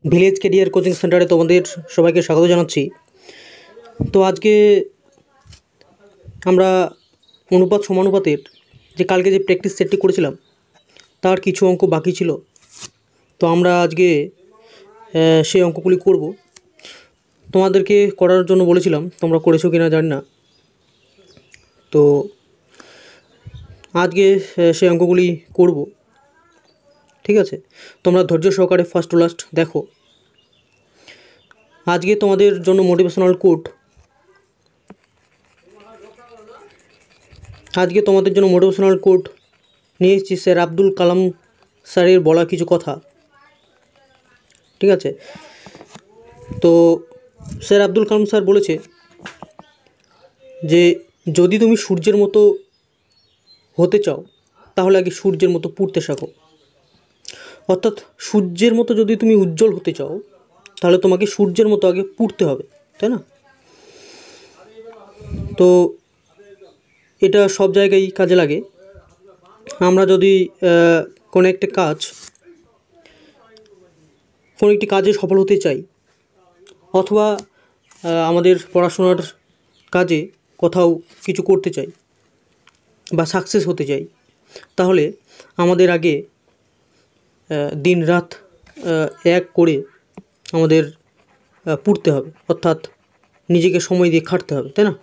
Village career coaching সেন্টারে তোমাদের সবাইকে স্বাগত জানাচ্ছি। তো আজকে আমরা অনুপাত সমানুপাতের যে কালকে যে প্র্যাকটিস সেটটি করেছিলাম তার কিছু অঙ্ক বাকি ছিল। তো আমরা আজকে সেই অঙ্কগুলি করব। তোমাদেরকে করার জন্য বলেছিলাম, তোমরা করেছো কিনা জানি না। তো আজকে সেই অঙ্কগুলি করব, ঠিক আছে? তোমরা ধৈর্য সহকারে ফার্স্ট টু লাস্ট দেখো। আজকে তোমাদের জন্য মোটিভেশনাল কোট নিয়ে এসেছি স্যার আব্দুল কালাম স্যারের বলা কিছু কথা, ঠিক আছে? তো স্যার আব্দুল কালাম স্যার বলেছে যে যদি তুমি সূর্যের মতো হতে চাও তাহলে আগে সূর্যের মতো পুড়তে শেখো। অর্থাৎ সূর্যের মতো যদি তুমি উজ্জ্বল হতে চাও তাহলে তোমাকে সূর্যের মতো আগে পুড়তে হবে, তাই না? তো এটা সব জায়গায় কাজে লাগে। আমরা যদি কোনো একটি কাজে সফল হতে চাই, অথবা আমাদের পড়াশোনার কাজে কোথাও কিছু করতে চাই বা সাকসেস হতে চাই, তাহলে আমাদের আগে দিন রাত এক করে আমাদের পড়তে হবে, অর্থাৎ নিজেকে সময় দিয়ে খাটতে হবে, তাই না?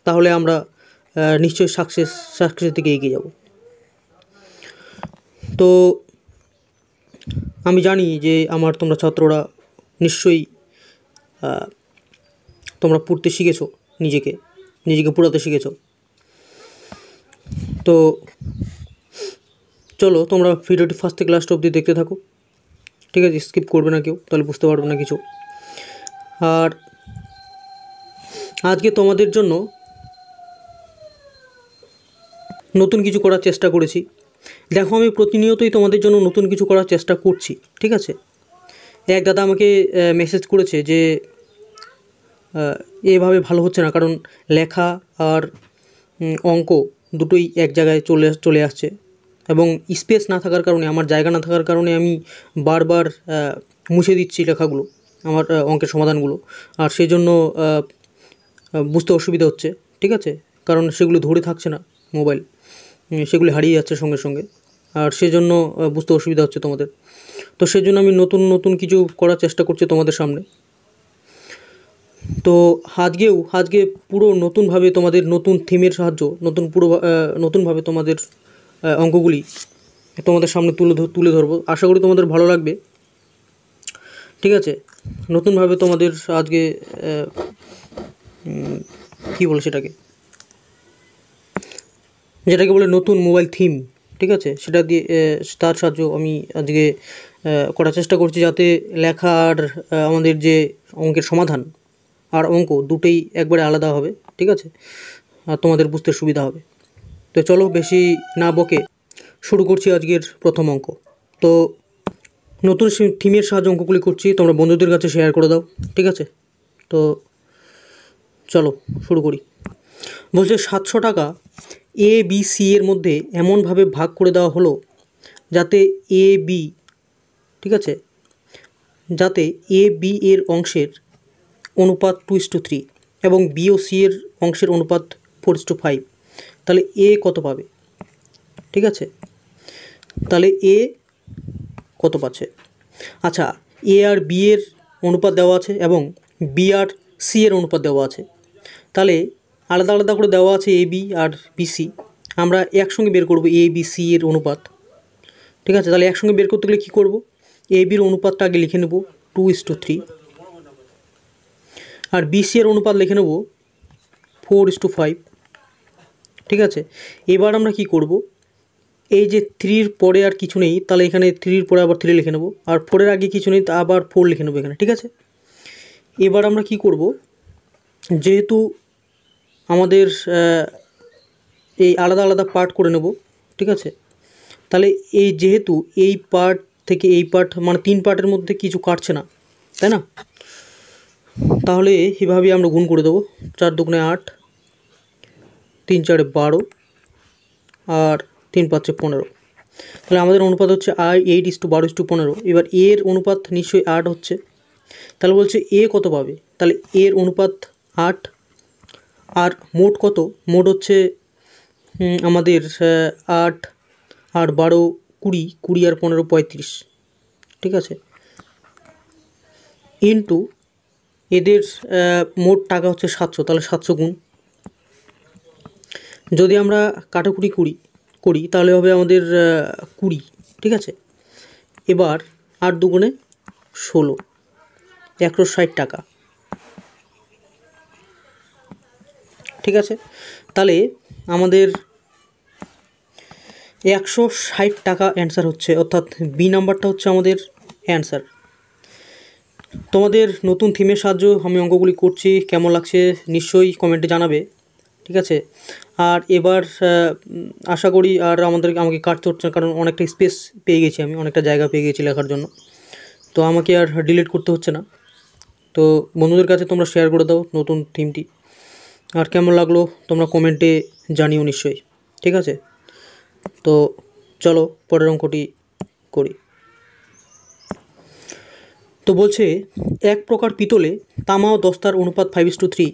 তাহলে আমরা নিশ্চয়ই সাকসেসের দিকে এগিয়ে যাব। তো আমি জানি যে তোমরা ছাত্ররা নিশ্চয়ই তোমরা পড়তে শিখেছো, নিজেকে পড়াতে শিখেছো। তো চলো তোমরা ভিডিওটি ফার্স্ট থেকে লাস্ট অবধি দেখতে থাকো, ঠিক আছে? স্কিপ করবে না কেউ, তাহলে বুঝতে পারবে না কিছু। আর আজকে তোমাদের জন্য নতুন কিছু করার চেষ্টা করেছি। দেখো, আমি প্রতিনিয়তই তোমাদের জন্য নতুন কিছু করার চেষ্টা করছি, ঠিক আছে? এক দাদা আমাকে মেসেজ করেছে যে এভাবে ভালো হচ্ছে না, কারণ লেখা আর অঙ্ক দুটোই এক জায়গায় চলে আসছে, এবং স্পেস না থাকার কারণে, আমার জায়গা না থাকার কারণে আমি বারবার মুছে দিচ্ছি লেখাগুলো, আমার অঙ্কের সমাধানগুলো। আর সেই জন্য বুঝতে অসুবিধা হচ্ছে, ঠিক আছে? কারণ সেগুলো ধরে থাকছে না মোবাইল, সেগুলি হারিয়ে যাচ্ছে সঙ্গে সঙ্গে, আর সেজন্য বুঝতে অসুবিধা হচ্ছে তোমাদের। তো সেজন্য আমি নতুন কিছু করার চেষ্টা করছি তোমাদের সামনে। তো আজকে পুরো নতুনভাবে তোমাদের নতুন থিমের সাহায্য নতুনভাবে তোমাদের অঙ্কগুলি তোমাদের সামনে তুলে ধরবো। আশা করি তোমাদের ভালো লাগবে, ঠিক আছে? নতুনভাবে তোমাদের আজকে কী বলে যেটাকে বলে নতুন মোবাইল থিম, ঠিক আছে? সেটা দিয়ে তার সাহায্য আমি আজকে করার চেষ্টা করছি, যাতে লেখা আর আমাদের যে অঙ্কের সমাধান আর অঙ্ক দুটোই একবারে আলাদা হবে, ঠিক আছে? আর তোমাদের বুঝতে সুবিধা হবে। তো চলো বেশি না বকে শুরু করছি আজকের প্রথম অঙ্ক। তো নতুন থিমের সাহায্যে অঙ্কগুলি করছি, তোমরা বন্ধুদের কাছে শেয়ার করে দাও, ঠিক আছে? তো চলো শুরু করি। বলছে 700 টাকা এ বি সি এর মধ্যে এমনভাবে ভাগ করে দেওয়া হলো যাতে এ বি, ঠিক আছে, যাতে এ বি এর অংশের অনুপাত 2:3 এবং বি ও সি এর অংশের অনুপাত 4:5। তাহলে এ কত পাবে, ঠিক আছে? তাহলে এ কত পাচ্ছে? আচ্ছা, এ আর বি এর অনুপাত দেওয়া আছে এবং বি আর সি এর অনুপাত দেওয়া আছে। তাহলে আলাদা আলাদা করে দেওয়া আছে A B R B C, আমরা একসঙ্গে বের করব এ বি সি এর অনুপাত, ঠিক আছে? তাহলে একসঙ্গে বের করতে গেলে কী করব? এ বির অনুপাতটা আগে লিখে নেব 2:3, আর বি সি এর অনুপাত লিখে নেব 4:5, ঠিক আছে? এবার আমরা কি করব, এই যে 3-র পরে আর কিছু নেই, তাহলে এখানে 3-র পরে আবার 3 লিখে নেব, আর 4-এর আগে কিছু নেই, তা আবার 4 লিখে নেব এখানে, ঠিক আছে? এবার আমরা কি করব, যেহেতু আমাদের এই আলাদা আলাদা পার্ট করে নেব, ঠিক আছে? তাহলে যেহেতু এই পার্ট থেকে এই পার্ট, মানে 3 পার্টের মধ্যে কিছু কাটছে না, তাই না? তাহলে এভাবেই আমরা গুণ করে দেবো। 4 দুগুণে 8, 3 4-এ 12, আর 3 5-এ 15। তাহলে আমাদের অনুপাত হচ্ছে 8:12:15। এবার এর অনুপাত নিশ্চয়ই 8 হচ্ছে, তাহলে বলছে এ কত পাবে, তাহলে এর অনুপাত 8। আর মোট কত, মোট হচ্ছে আমাদের 8 আর 12 20, 20 আর 15 35, ঠিক আছে, ইন্টু এদের মোট টাকা হচ্ছে 700, তাহলে 700 গুণ। যদি আমরা কাটাকুটি করি তাহলে হবে আমাদের 20, ঠিক আছে। এবার 8 দুগুণে 16, 160 টাকা, ঠিক আছে। তাহলে আমাদের 160 টাকা অ্যান্সার হচ্ছে, অর্থাৎ বি নাম্বারটা হচ্ছে আমাদের অ্যান্সার। তোমাদের নতুন থিমের সাহায্য আমি অঙ্কগুলি করছি, কেমন লাগছে নিশ্চয়ই কমেন্টে জানাবে, ঠিক আছে। আর এবার আশা করি আর আমাকে কাটতে হচ্ছে না, কারণ অনেকটা স্পেস পেয়ে গেছি, আমি অনেকটা জায়গা পেয়ে গেছি লেখার জন্য, তো আমাকে আর ডিলিট করতে হচ্ছে না। তো বন্ধুদের কাছে তোমরা শেয়ার করে দাও নতুন থিমটি, আর কেমন লাগলো তোমরা কমেন্টে জানিও নিশ্চয়ই, ঠিক আছে। তো চলো পরের অঙ্কটি করি। তো বলছে এক প্রকার পিতলে তামা ও দস্তার অনুপাত 5:3।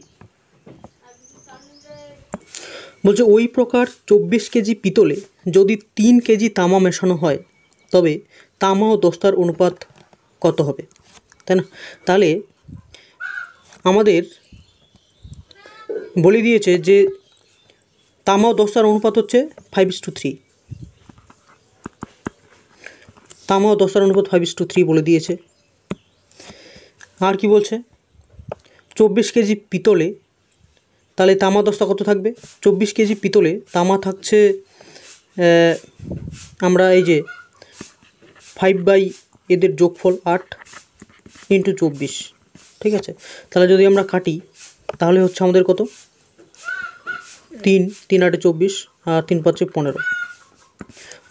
বলছে ওই প্রকার 24 কেজি পিতলে যদি 3 কেজি তামা মেশানো হয় তবে তামা ও দস্তার অনুপাত কত হবে, তাই না। তাহলে আমাদের বলে দিয়েছে যে তামা ও দস্তার অনুপাত হচ্ছে 5:3, তামা ও দস্তার অনুপাত 5:3 বলে দিয়েছে। আর কি বলছে, 24 কেজি পিতলে, তাহলে তামা দস্তা কত থাকবে, 24 কেজি পিতলে তামা থাকছে আমরা এই যে 5 এদের যোগফল 8 ইন্টু 24, ঠিক আছে। তাহলে যদি আমরা কাটি তাহলে হচ্ছে আমাদের কত, 3 3 8 24 আর 3 5 15,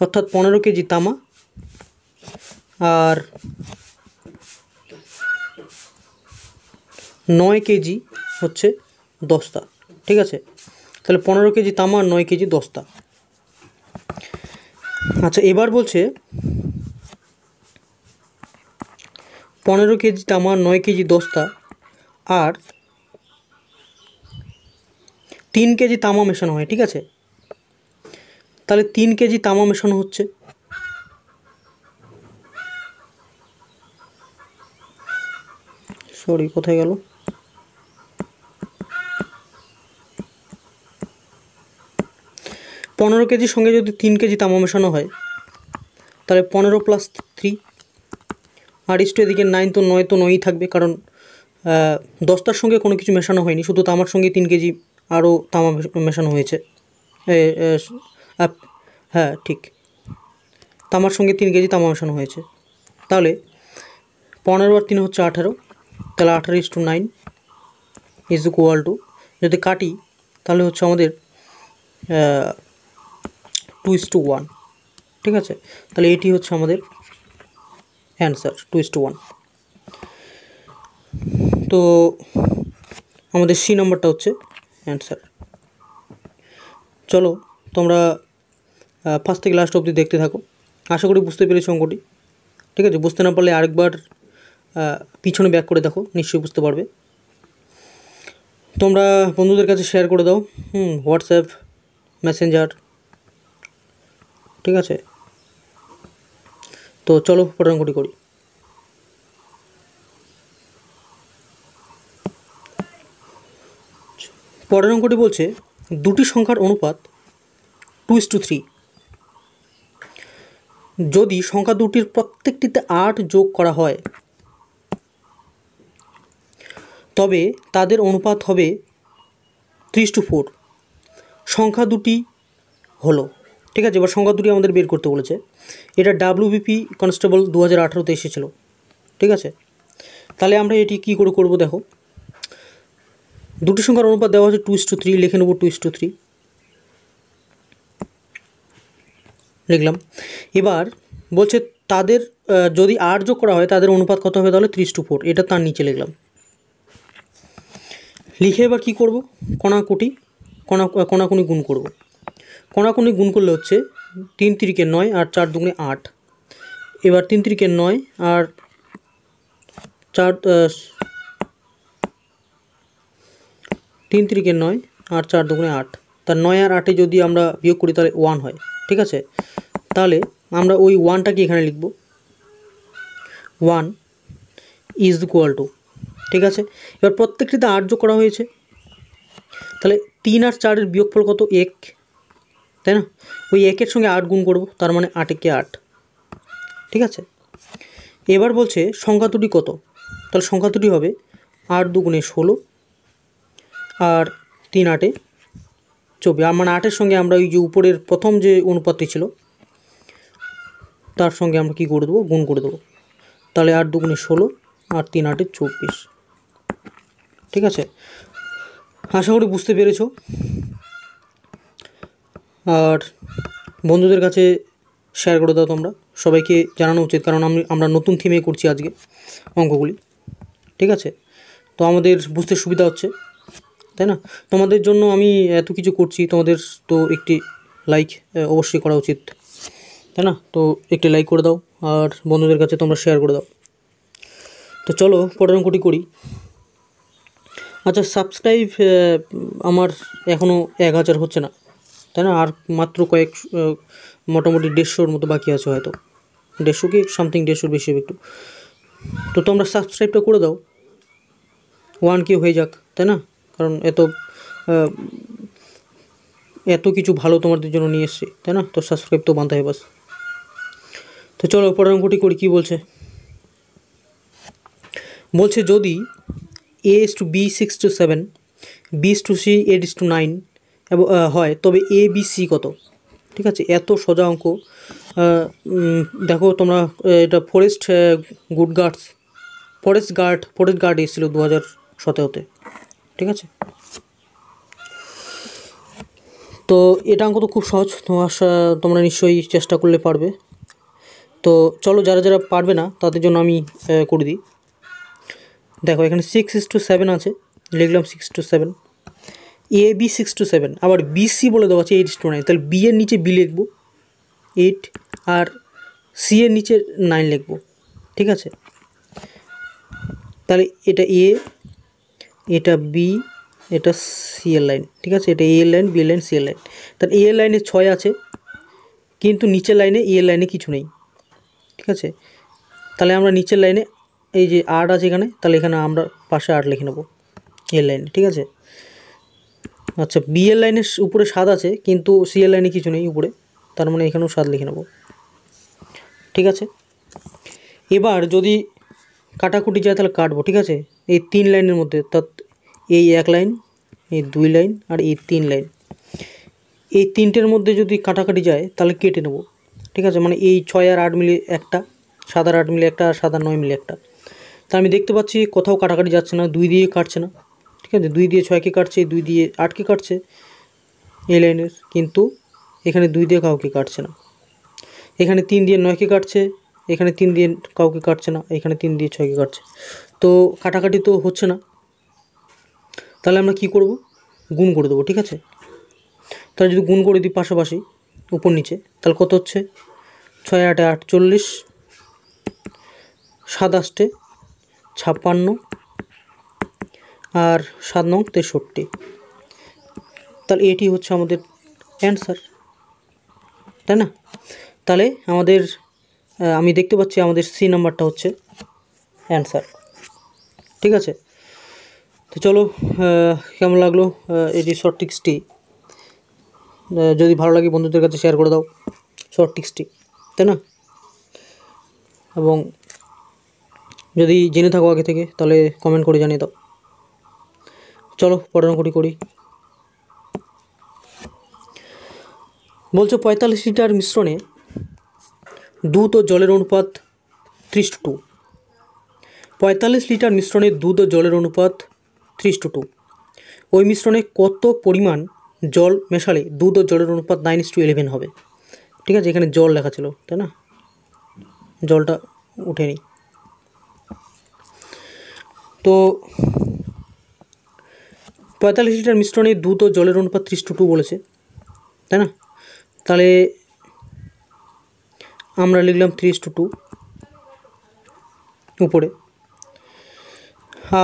অর্থাৎ 15 কেজি তামা আর 9 কেজি হচ্ছে দস্তা, ঠিক আছে। তাহলে 15 কেজি তামা আর 9 কেজি দস্তা। আচ্ছা এবার বলছে 15 কেজি তামা 9 কেজি দস্তা আর 3 কেজি তামা মেশানো হয়, ঠিক আছে। তাহলে 3 কেজি তামা মেশানো হচ্ছে, সরি কোথায় গেল, 15 কেজির সঙ্গে যদি 3 কেজি তামা মেশানো হয় তাহলে 15 + 3 আর ইস্টু এদিকে 9, তো 9 তো 9ই থাকবে, কারণ দস্তার সঙ্গে কোনো কিছু মেশানো হয়নি, শুধু তামার সঙ্গে 3 কেজি আরও তামা মেশানো হয়েছে। হ্যাঁ ঠিক, তামার সঙ্গে 3 কেজি তামা মেশানো হয়েছে। তাহলে 15 আর 3 হচ্ছে 18, তাহলে 18:9 ইজ ইকুয়াল টু, যদি কাটি তাহলে হচ্ছে আমাদের 2:1, ঠিক আছে। তাহলে এটি হচ্ছে আমাদের অ্যান্সার 2:1। তো আমাদের সি নাম্বারটা হচ্ছে অ্যান্সার। চলো তোমরা ফার্স্ট থেকে লাস্ট অবধি দেখতে থাকো, আশা করি বুঝতে পেরেছো অঙ্কটি, ঠিক আছে। বুঝতে না পারলে আরেকবার পিছনে ব্যাক করে দেখো, নিশ্চয়ই বুঝতে পারবে। তোমরা বন্ধুদের কাছে শেয়ার করে দাও, হোয়াটসঅ্যাপ, মেসেঞ্জার, ঠিক আছে। তো চলো পরের অঙ্কটি করি। পরের অঙ্কটি বলছে দুটি সংখ্যার অনুপাত 2:3। যদি সংখ্যা দুটির প্রত্যেকটিতে 8 যোগ করা হয় তবে তাদের অনুপাত হবে 3:4। সংখ্যা দুটি হলো, ঠিক আছে। এবার সংখ্যা দুটি আমাদের বের করতে বলেছে, এটা WBP কনস্টেবল 2018-তে এসেছিল, ঠিক আছে। তাহলে আমরা এটি কী করে করবো দেখো, দুটি সংখ্যার অনুপাত দেওয়া হচ্ছে 2:3, লিখে নেব 2:3, লিখলাম। এবার বলছে তাদের যদি 8 যোগ করা হয় তাদের অনুপাত কত হবে, তাহলে 3:4, এটা তার নিচে লিখলাম। লিখে এবার কী করব, কোনাকুনি গুণ করব। কোনাকুনি গুণ করলে হচ্ছে তিন তিরিকে 9 আর 4 দুগুণে 8। এবার 3 তিরিকে 9 আর 4 3 তিরিকে 9 আর 4 দুগুণে 8। তার 9 আর 8-এ যদি আমরা বিয়োগ করি তাহলে 1 হয়। ঠিক আছে, তাহলে আমরা ওই 1টাকে এখানে লিখব, 1 ইজ ইকুয়াল টু। ঠিক আছে, এবার প্রত্যেকটিতে 8 যোগ করা হয়েছে, তাহলে 3 আর 4-এর বিয়োগফল কত? 1, তাই না? ওই 1-এর সঙ্গে 8 গুণ করব, তার মানে 8 একে 8। ঠিক আছে, এবার বলছে সংখ্যা দুটি কত, তাহলে সংখ্যা দুটি হবে 8 দুগুণে 16 আর 3 8-এ 24। আর মানে 8-এর সঙ্গে আমরা ওই যে উপরের প্রথম যে অনুপাতটি ছিল তার সঙ্গে আমরা কী করে দেবো? গুণ করে দেবো। তাহলে 8 দুগুণে 16 আর 3 8-এ 24। ঠিক আছে, আশা করি বুঝতে পেরেছ। আর বন্ধুদের কাছে শেয়ার করে দাও, তোমরা সবাইকে জানানো উচিত, কারণ আমরা নতুন থিমে করছি আজকে অঙ্কগুলি। ঠিক আছে, তো আমাদের বুঝতে সুবিধা হচ্ছে, তাই না? তোমাদের জন্য আমি এত কিছু করছি, তোমাদের তো একটি লাইক অবশ্যই করা উচিত, তাই না? তো একটি লাইক করে দাও আর বন্ধুদের কাছে তোমরা শেয়ার করে দাও। তো চলো পরের অঙ্কটি করি। আচ্ছা, সাবস্ক্রাইব আমার এখনও 1000 হচ্ছে না, তাই না? আর মাত্র মোটামুটি 150-র মতো বাকি আছে, হয়তো 150 কি সামথিং, 150-র বেশি হবে একটু। তো তোমরা সাবস্ক্রাইবটা করে দাও, 1K হয়ে যাক, তাই না? কারণ এত কিছু ভালো তোমাদের জন্য নিয়ে এসছি, তাই না? তো সাবস্ক্রাইব তো বানতে হয় বাস। তো চলো পরের অঙ্কটি করি। কী বলছে? বলছে যদি A:B 6:7, B:C 8:9 এবং হয়, তবে ABC কত? ঠিক আছে, এত সোজা অঙ্ক। দেখো তোমরা, এটা ফরেস্ট গার্ড এসেছিল 2017-তে। ঠিক আছে, তো এটা অঙ্ক তো খুব সহজ, তোমরা নিশ্চয়ই চেষ্টা করলে পারবে। তো চলো, যারা যারা পারবে না তাদের জন্য আমি করে দিই। দেখো এখানে 6:7 আছে, লিখলাম 6:7। AB 6:7, আবার BC বলে দেওয়া আছে 8:9, তাহলে B এর নিচে B লিখব 8 আর C এর নিচে 9 লিখব। ঠিক আছে, তাহলে এটা A, এটা B, এটা C এর লাইন। ঠিক আছে, এটা A এর লাইন, B এর লাইন, C এর লাইন। তাহলে A এর লাইনে 6 আছে, কিন্তু নিচের লাইনে E এর লাইনে কিছু নেই। ঠিক আছে, তাহলে আমরা নিচের লাইনে এই যে 8 আছে এখানে, তাহলে এখানে আমরা পাশে 8 লিখে নেব এ লাইনে। ঠিক আছে, আচ্ছা, বি এর লাইনের উপরে 7 আছে, কিন্তু সি এর লাইনে কিছু নেই উপরে, তার মানে এখানেও 7 লিখে নেব। ঠিক আছে, এবার যদি কাটাকুটি যায় তাহলে কাটবো। ঠিক আছে, এই 3 লাইনের মধ্যে, এই 1 লাইন, এই 2 লাইন আর এই 3 লাইন, এই 3টের মধ্যে যদি কাটাকাটি যায় তাহলে কেটে নেব। ঠিক আছে, মানে এই 6 আর 8 মিলে একটা, 7 আর 8 মিলে একটা, আর 7 আর 9 মিলে একটা। তা আমি দেখতে পাচ্ছি কোথাও কাটাকাটি যাচ্ছে না, 2 দিয়ে কাটছে না। ঠিক আছে, 2 দিয়ে 6কে কাটছে, 2 দিয়ে 8কে কাটছে এই লাইনের, কিন্তু এখানে 2 দিয়ে কাউকে কাটছে না। এখানে 3 দিয়ে 9কে কাটছে, এখানে 3 দিয়ে কাউকে কাটছে না, এখানে 3 দিয়ে 6কে কাটছে। তো কাটাকাটি তো হচ্ছে না, তাহলে আমরা কি করব? গুণ করে দেবো। ঠিক আছে, তাহলে যদি গুণ করে দিই পাশাপাশি উপর নিচে, তাহলে কত হচ্ছে? 6 8 48, 7 8 56 আর 7 9 63। তাহলে এটি হচ্ছে আমাদের অ্যান্সার, তাই না? তাহলে আমাদের আমি দেখতে পাচ্ছি আমাদের সি নাম্বারটা হচ্ছে অ্যান্সার। ঠিক আছে, তো চলো, কেমন লাগলো এটি শর্ট ট্রিক্সটি? যদি ভালো লাগে বন্ধুদের কাছে শেয়ার করে দাও শর্ট ট্রিক্সটি, তাই না? এবং যদি জেনে থাকো আগে থেকে তাহলে কমেন্ট করে জানিয়ে দাও। চলো পরের অঙ্কটি করি। বলছো 45 লিটার মিশ্রণে দুধ ও জলের অনুপাত 3:2। 45 লিটার মিশ্রণে দুধ ও জলের অনুপাত 3:2। ওই মিশ্রণে কত পরিমাণ জল মেশালে দুধ ও জলের অনুপাত 9:11 হবে? ঠিক আছে, এখানে জল লেখা ছিল, তাই না? জলটা উঠে নিই। তো 45 লিটার মিশ্রণে দুধ ও জলের অনুপাত 3:2 বলেছে, তাই না? তাহলে আমরা লিখলাম 3:2 উপরে।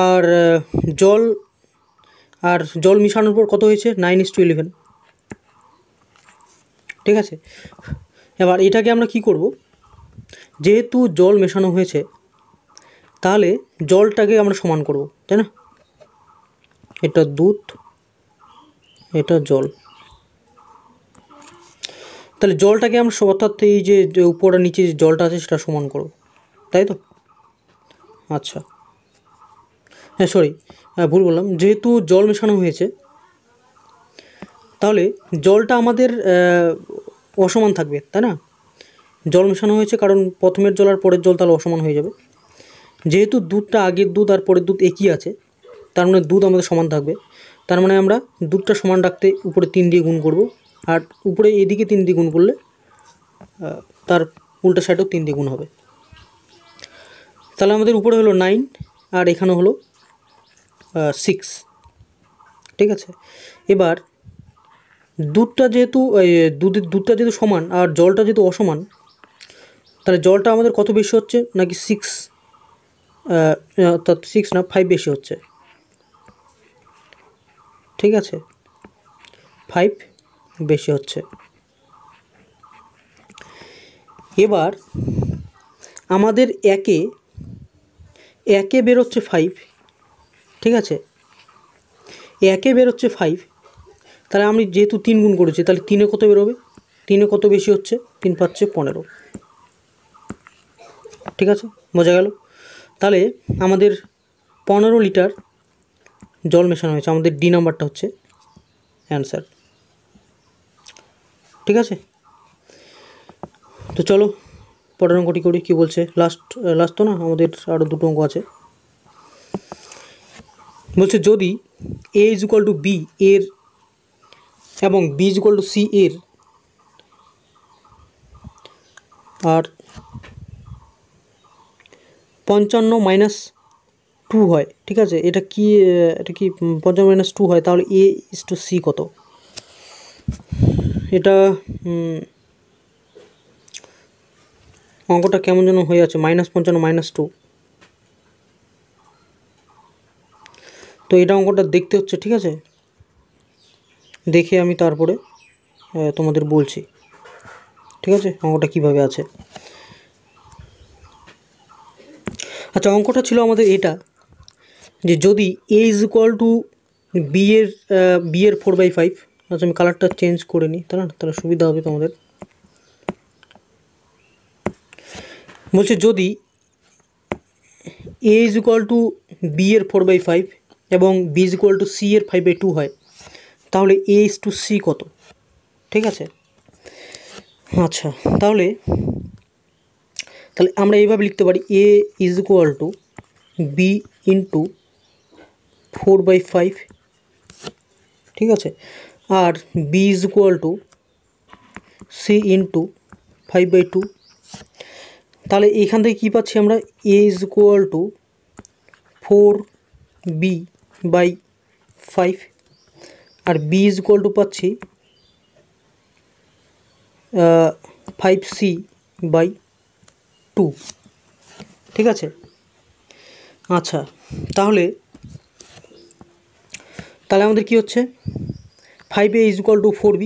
আর জল মিশানোর পর কত হয়েছে 9:11। ঠিক আছে, এবার এটাকে আমরা কি করব, যেহেতু জল মেশানো হয়েছে তাহলে জলটাকে আমরা সমান করব, তাই না? এটা দুধ, এটা জল, তাহলে জলটাকে আমরা অর্থাৎ এই যে উপর আর নিচে যে জলটা আছে সেটা সমান করব, তাই তো? আচ্ছা, হ্যাঁ সরি, ভুল বললাম, যেহেতু জল মেশানো হয়েছে তাহলে জলটা আমাদের অসমান থাকবে, তাই না? জল মেশানো হয়েছে কারণ প্রথমের জল আর পরের জল তাহলে অসমান হয়ে যাবে। যেহেতু দুধটা আগের দুধ আর পরের দুধ একই আছে, তার মানে দুধ আমাদের সমান থাকবে। তার মানে আমরা দুধটা সমান রাখতে উপরে 3 দিয়ে গুণ করব, আর উপরে এদিকে 3 দিয়ে গুণ করলে তার উল্টা সাইডেও 3 দিয়ে গুণ হবে। তাহলে আমাদের উপরে হলো 9 আর এখানে হলো 6। ঠিক আছে, এবার দুধটা যেহেতু দুধটা যেহেতু সমান আর জলটা যেহেতু অসমান, তাহলে জলটা আমাদের কত বেশি হচ্ছে নাকি 6, অর্থাৎ 6 না 5 বেশি হচ্ছে। ঠিক আছে, 5 বেশি হচ্ছে। এবার আমাদের একে বেরোচ্ছে 5। ঠিক আছে, একে বেরোচ্ছে 5, তাহলে আমি যেহেতু 3 গুণ করেছি তাহলে 3-এ কত বেরোবে, 3-এ কত বেশি হচ্ছে, 3 পাচ্ছে 15। ঠিক আছে, বোঝা গেল? তাহলে আমাদের 15 লিটার জল মেশানো হয়েছে, আমাদের ডি নাম্বারটা হচ্ছে অ্যান্সার। ঠিক আছে, তো চলো পরের অঙ্কটি করি। কী বলছে, লাস্ট তো না, আমাদের আরও 2টো অঙ্ক আছে। বলছে যদি a = b এর এবং b = c এর আর 55 - 2 হয়। ঠিক আছে, এটা কি 55 - 2 হয়, তাহলে a/c কত? এটা অঙ্কটা কেমন যেন হয়ে আছে, -55 - 2। তো এটা অঙ্কটা দেখতে হচ্ছে, ঠিক আছে, দেখে আমি তারপরে তোমাদের বলছি। ঠিক আছে, অঙ্কটা কিভাবে আছে। আচ্ছা, অঙ্কটা ছিল আমাদের এটা, যে যদি a = b এর 4/5। আচ্ছা, আমি কালারটা চেঞ্জ করে নিই, তাহলে সুবিধা হবে তোমাদের। বলছে যদি a = b এর 4/5 এবং b = c এর 5/2 হয়, তাহলে a/c কত? ঠিক আছে, আচ্ছা, তাহলে আমরা এইভাবে লিখতে পারি a = b × 4/5। ঠিক আছে, আর b = c × 5/2। তাহলে এখান থেকে কী পাচ্ছি আমরা, a = 4b/5 আর b = পাচ্ছি 5c/2। ঠিক আছে, আচ্ছা, তাহলে আমাদের কি হচ্ছে, 5a = 4b,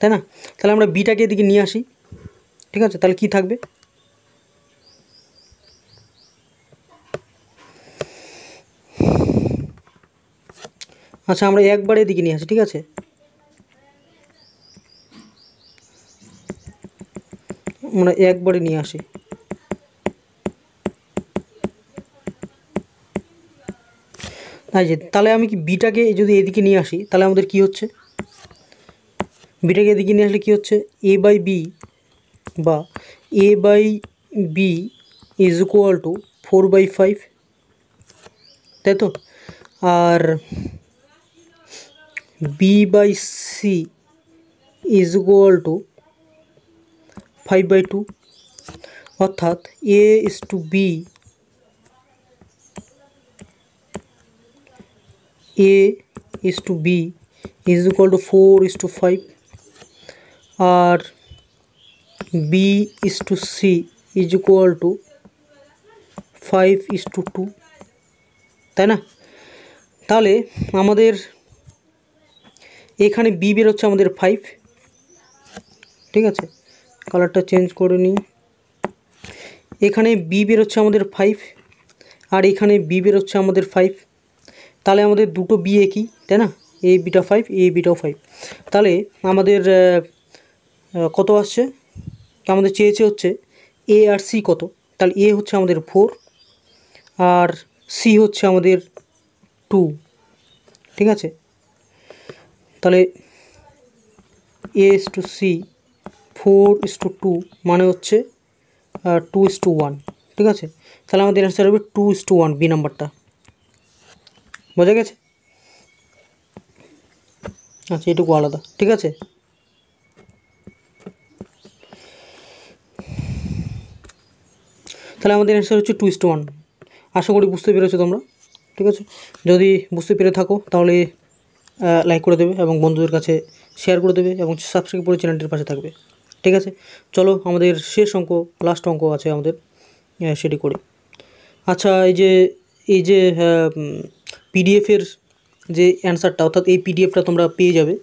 তাই না? তাহলে আমরা বিটাকে এদিকে নিয়ে আসি। ঠিক আছে, তাহলে কি থাকবে, আচ্ছা আমরা একবারে এদিকে নিয়ে আসি। ঠিক আছে, আমরা একবারে নিয়ে আসি। তাহলে আমি কি বিটাকে যদি এদিকে নিয়ে আসি, তাহলে আমাদের কি হচ্ছে, বিটাকে এদিকে নিয়ে আসলে কি হচ্ছে, a/b বা a/b = 4/5, তাই তো? আর b/c = 5/2, অর্থাৎ a/b = 4/5 R B/C is equal to 5:2, তাই না? তাহলে আমাদের এখানে বি বেরোচ্ছে আমাদের 5, ঠিক আছে, কালারটা চেঞ্জ করে নিই। এখানে বি বেরোচ্ছে আমাদের 5 আর এখানে বি বেরোচ্ছে আমাদের 5, তাহলে আমাদের দুটো বি একই, তাই না? এ বিটা 5, এ বিটাও 5। তাহলে আমাদের কত আসছে, আমাদের চেয়েছে হচ্ছে এ আর সি কত। তাহলে এ হচ্ছে আমাদের 4 আর সি হচ্ছে আমাদের 2, ঠিক আছে। তাহলে A/C 4:2 মানে হচ্ছে 2:1, ঠিক আছে। তাহলে আমাদের অ্যান্সার হবে 2:1, বি নাম্বারটা। বোঝা গেছে? আচ্ছা, এটুকু আলাদা, ঠিক আছে। তাহলে আমাদের অ্যান্সার হচ্ছে 2:1। আশা করি বুঝতে পেরেছো তোমরা, ঠিক আছে। যদি বুঝতে পেরে থাকো তাহলে লাইক করে দেবে এবং বন্ধুদের কাছে শেয়ার করে দেবে এবং সাবস্ক্রাইব করে চ্যানেলটির পাশে থাকবে, ঠিক আছে। চলো আমাদের শেষ অঙ্ক, লাস্ট অঙ্ক আছে আমাদের, সেটি করি। আচ্ছা, এই যে পিডিএফের যে অ্যান্সারটা, অর্থাৎ এই পিডিএফটা তোমরা পেয়ে যাবে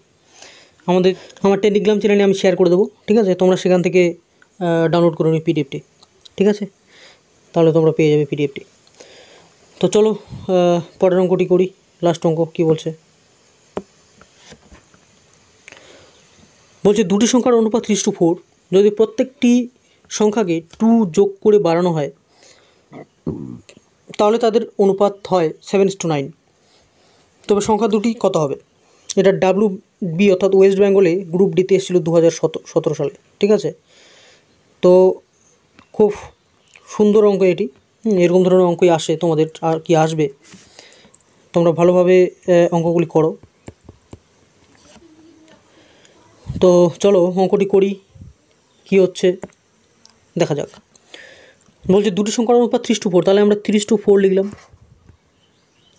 আমার টেলিগ্রাম চ্যানেলে আমি শেয়ার করে দেবো, ঠিক আছে। তোমরা সেখান থেকে ডাউনলোড করে নিও পিডিএফটি, ঠিক আছে। তাহলে তোমরা পেয়ে যাবে পিডিএফটি। তো চলো পরের অঙ্কটি করি, লাস্ট অঙ্ক কী বলছে। বলছে দুটি সংখ্যার অনুপাত 3:4, যদি প্রত্যেকটি সংখ্যাকে 2 যোগ করে বাড়ানো হয় তাহলে তাদের অনুপাত হয় 7:9। তবে সংখ্যা দুটি কত হবে? এটা WB অর্থাৎ ওয়েস্ট বেঙ্গলে গ্রুপ ডিতে এসেছিলো 2017 সালে, ঠিক আছে। তো খুব সুন্দর অঙ্ক এটি, এরকম ধরনের অঙ্কই আসে তোমাদের, আর কি আসবে। তোমরা ভালোভাবে অঙ্কগুলি করো। তো চলো অঙ্কটি করি, কি হচ্ছে দেখা যাক। বলছে দুটি সংখ্যার অনুপাত 3:4, তাহলে আমরা 3:4 লিখলাম,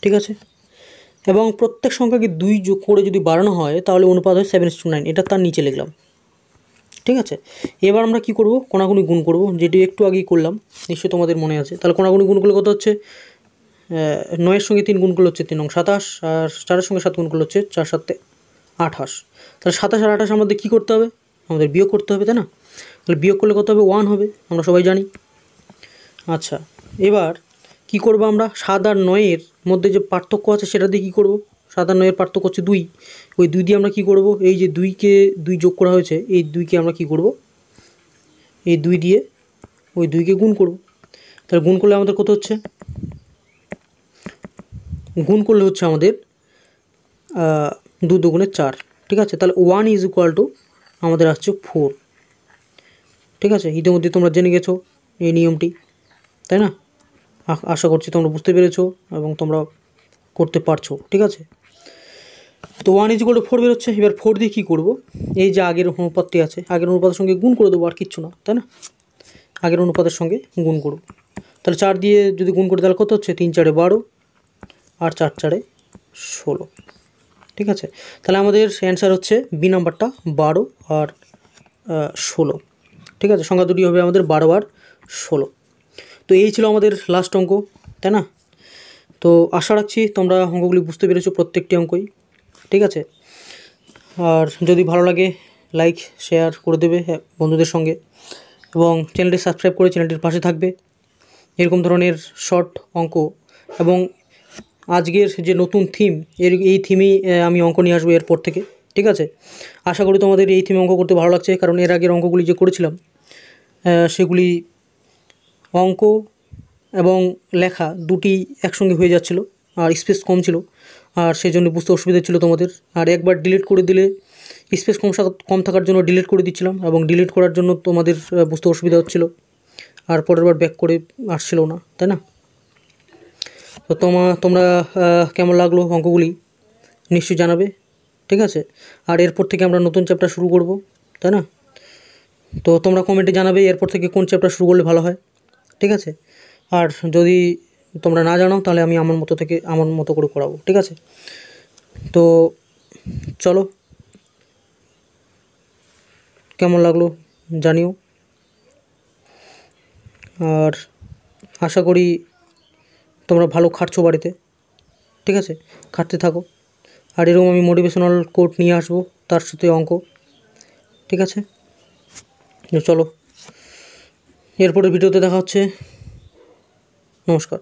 ঠিক আছে। এবং প্রত্যেক সংখ্যাকে 2 যোগ করে যদি বাড়ানো হয় তাহলে অনুপাত হয় 7:9, এটা তার নিচে লিখলাম, ঠিক আছে। এবার আমরা কি করব, কোণাগুণি গুণ করব, যেটি একটু আগেই করলাম, নিশ্চয়ই তোমাদের মনে আছে। তাহলে কোণাগুণি গুণ করলে কত হচ্ছে, 9-এর সঙ্গে 3 গুণ করলে হচ্ছে 3 নং 27, আর 4-এর সঙ্গে 7 গুণ করলে হচ্ছে 4-7 28। তাহলে 27 আর 28 আমাদের কী করতে হবে, আমাদের বিয়োগ করতে হবে, তাই না? তাহলে বিয়োগ করলে কত হবে, 1 হবে, আমরা সবাই জানি। আচ্ছা, এবার কি করব আমরা, 7 আর 9-এর মধ্যে যে পার্থক্য আছে সেটা দিয়ে কী করব। 7 আর 9-এর পার্থক্য হচ্ছে 2, ওই 2 দিয়ে আমরা কী করব, এই যে 2কে 2 যোগ করা হয়েছে, এই 2কে আমরা কী করব, এই 2 দিয়ে ওই 2কে গুণ করব। তাহলে গুণ করলে আমাদের কত হচ্ছে, গুণ করলে হচ্ছে আমাদের 2 দুগুণে 4, ঠিক আছে। তাহলে 1 ইজ ইকুয়াল টু আমাদের আসছে 4, ঠিক আছে। ইতিমধ্যে তোমরা জেনে গেছো এই নিয়মটি, তাই না? আশা করছি তোমরা বুঝতে পেরেছো এবং তোমরা করতে পারছো, ঠিক আছে। তো 1 ইজ ইকুয়াল টু 4 বেরোচ্ছে। এবার 4 দিয়ে কী করবো, এই যে আগের অনুপাতটি আছে, আগের অনুপাতের সঙ্গে গুণ করে দেবো, আর কিচ্ছু না, তাই না? আগের অনুপাতের সঙ্গে গুণ করব। তাহলে 4 দিয়ে যদি গুণ করি তাহলে কত হচ্ছে, 3-4-এ 12 আর 4-4-এ 16, ঠিক আছে। তাহলে আমাদের অ্যান্সার হচ্ছে বি নাম্বারটা, 12 আর 16, ঠিক আছে। সংখ্যা দুটি হবে আমাদের 12 আর 16। তো এই ছিল আমাদের লাস্ট অঙ্ক, তাই না? তো আশা রাখছি তোমরা অঙ্কগুলি বুঝতে পেরেছো, প্রত্যেকটি অঙ্কই, ঠিক আছে। আর যদি ভালো লাগে লাইক শেয়ার করে দেবে বন্ধুদের সঙ্গে, এবং চ্যানেলটি সাবস্ক্রাইব করে চ্যানেলটির পাশে থাকবে। এরকম ধরনের শর্ট অঙ্ক এবং আজকের যে নতুন থিম, এই থিমেই আমি অঙ্ক নিয়ে আসবো এরপর থেকে, ঠিক আছে। আশা করি তোমাদের এই থিমে অঙ্ক করতে ভালো লাগছে, কারণ এর আগের অঙ্কগুলি যে করেছিলাম সেগুলি অঙ্ক এবং লেখা দুটি একসঙ্গে হয়ে যাচ্ছিল, আর স্পেস কম ছিল, আর সেই জন্য বুঝতে অসুবিধা ছিল তোমাদের। আর একবার ডিলিট করে দিলে স্পেস কম থাকার জন্য ডিলিট করে দিচ্ছিলাম, এবং ডিলিট করার জন্য তোমাদের বুঝতে অসুবিধা হচ্ছিল, আর পরের বার ব্যাক করে আসছিল না, তাই না? তো তোমরা কেমন লাগলো অঙ্কগুলি নিশ্চয়ই জানাবে, ঠিক আছে। আর এরপর থেকে আমরা নতুন চ্যাপ্টার শুরু করব, তাই না? তো তোমরা কমেন্টে জানাবে এরপর থেকে কোন চ্যাপ্টার শুরু করলে ভালো হয়, ঠিক আছে। আর যদি তোমরা না জানো তাহলে আমি আমার মতো করে করাবো, ঠিক আছে। তো চলো, কেমন লাগলো জানিও। আর আশা করি তোমরা ভালো খাটছো বাড়িতে, ঠিক আছে? খাটতে থাকো। আর এরকম আমি মোটিভেশনাল কোট নিয়ে আসবো, তার সাথে অঙ্ক, ঠিক আছে? চলো, এরপরের ভিডিওতে দেখা হচ্ছে। নমস্কার।